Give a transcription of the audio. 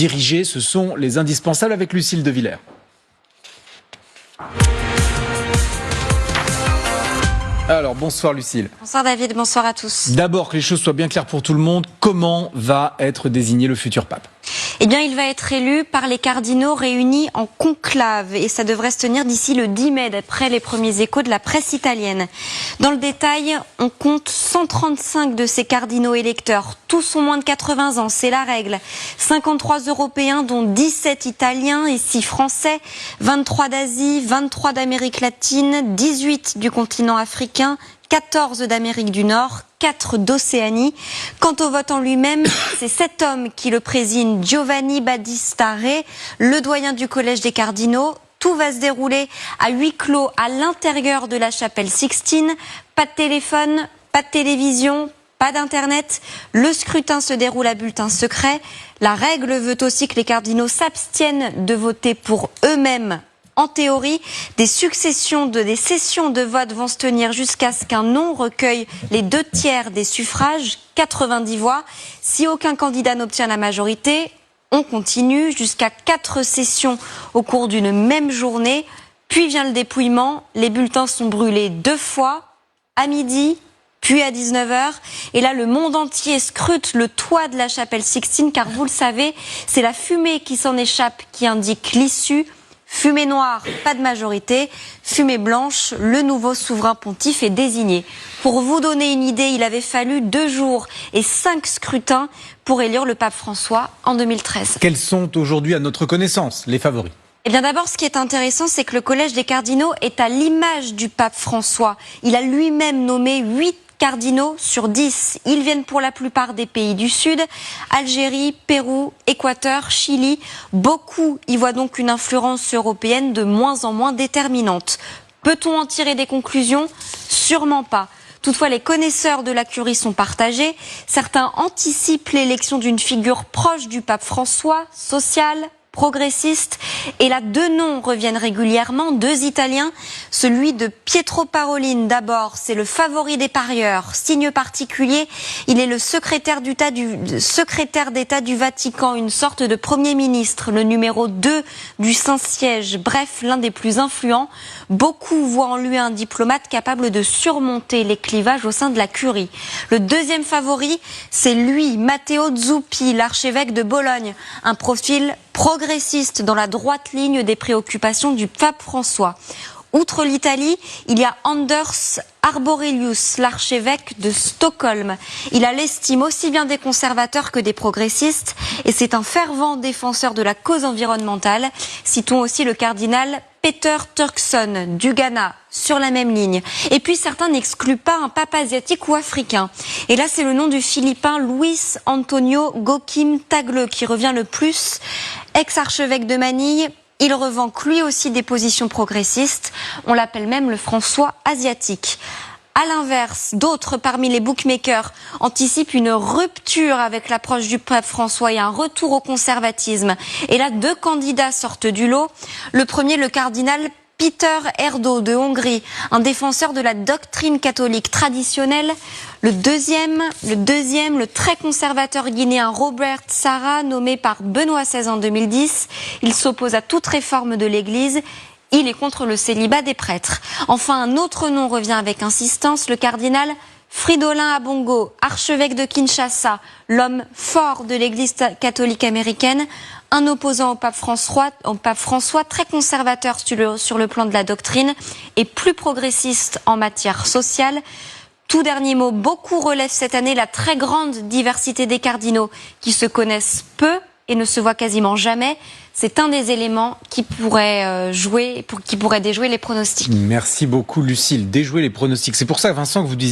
diriger. Ce sont les indispensables avec Lucille de Villers. Alors, bonsoir Lucille. Bonsoir David, bonsoir à tous. D'abord, que les choses soient bien claires pour tout le monde, comment va être désigné le futur pape ? Eh bien, il va être élu par les cardinaux réunis en conclave et ça devrait se tenir d'ici le 10 mai, d'après les premiers échos de la presse italienne. Dans le détail, on compte 135 de ces cardinaux électeurs. Tous ont moins de 80 ans, c'est la règle. 53 Européens, dont 17 Italiens et 6 Français, 23 d'Asie, 23 d'Amérique latine, 18 du continent africain, 14 d'Amérique du Nord, 4 d'Océanie. Quant au vote en lui-même, c'est cet homme qui le préside, Giovanni Battista Re, le doyen du Collège des cardinaux. Tout va se dérouler à huis clos à l'intérieur de la chapelle Sixtine. Pas de téléphone, pas de télévision, pas d'internet. Le scrutin se déroule à bulletin secret. La règle veut aussi que les cardinaux s'abstiennent de voter pour eux-mêmes. En théorie, des sessions de vote vont se tenir jusqu'à ce qu'un non recueille les 2/3 des suffrages, 90 voix. Si aucun candidat n'obtient la majorité, on continue jusqu'à 4 sessions au cours d'une même journée. Puis vient le dépouillement. Les bulletins sont brûlés 2 fois, à midi, puis à 19h. Et là, le monde entier scrute le toit de la chapelle Sixtine, car vous le savez, c'est la fumée qui s'en échappe qui indique l'issue. Fumée noire, pas de majorité. Fumée blanche, le nouveau souverain pontife est désigné. Pour vous donner une idée, il avait fallu 2 jours et 5 scrutins pour élire le pape François en 2013. Quels sont aujourd'hui, à notre connaissance, les favoris ? Eh bien d'abord, ce qui est intéressant, c'est que le Collège des cardinaux est à l'image du pape François. Il a lui-même nommé 8 cardinaux sur 10. Ils viennent pour la plupart des pays du Sud, Algérie, Pérou, Équateur, Chili. Beaucoup y voient donc une influence européenne de moins en moins déterminante. Peut-on en tirer des conclusions ? Sûrement pas. Toutefois, les connaisseurs de la curie sont partagés. Certains anticipent l'élection d'une figure proche du pape François, sociale, progressiste. Et là, 2 noms reviennent régulièrement, 2 Italiens. Celui de Pietro Parolin, d'abord, c'est le favori des parieurs. Signe particulier, il est le secrétaire d'État du Vatican, une sorte de Premier ministre, le numéro 2 du Saint-Siège. Bref, l'un des plus influents. Beaucoup voient en lui un diplomate capable de surmonter les clivages au sein de la curie. Le deuxième favori, c'est lui, Matteo Zuppi, l'archevêque de Bologne. Un profil progressiste dans la droite ligne des préoccupations du pape François. Outre l'Italie, il y a Anders Arborelius, l'archevêque de Stockholm. Il a l'estime aussi bien des conservateurs que des progressistes et c'est un fervent défenseur de la cause environnementale. Citons aussi le cardinal Peter Turkson du Ghana, sur la même ligne. Et puis certains n'excluent pas un pape asiatique ou africain. Et là, c'est le nom du Philippin Luis Antonio Gokim Tagle qui revient le plus. Ex-archevêque de Manille, il revendique lui aussi des positions progressistes. On l'appelle même le François asiatique. À l'inverse, d'autres parmi les bookmakers anticipent une rupture avec l'approche du pape François et un retour au conservatisme. Et là, 2 candidats sortent du lot. Le premier, le cardinal Peter Erdo de Hongrie, un défenseur de la doctrine catholique traditionnelle. Le deuxième, le très conservateur guinéen Robert Sarah, nommé par Benoît XVI en 2010. Il s'oppose à toute réforme de l'Église. Il est contre le célibat des prêtres. Enfin, un autre nom revient avec insistance, le cardinal Fridolin Ambongo, archevêque de Kinshasa, l'homme fort de l'Église catholique américaine, un opposant au pape François, très conservateur sur le plan de la doctrine et plus progressiste en matière sociale. Tout dernier mot, beaucoup relèvent cette année la très grande diversité des cardinaux qui se connaissent peu et ne se voient quasiment jamais. C'est un des éléments qui pourrait déjouer les pronostics. Merci beaucoup Lucille. Déjouer les pronostics. C'est pour ça, Vincent, que vous disiez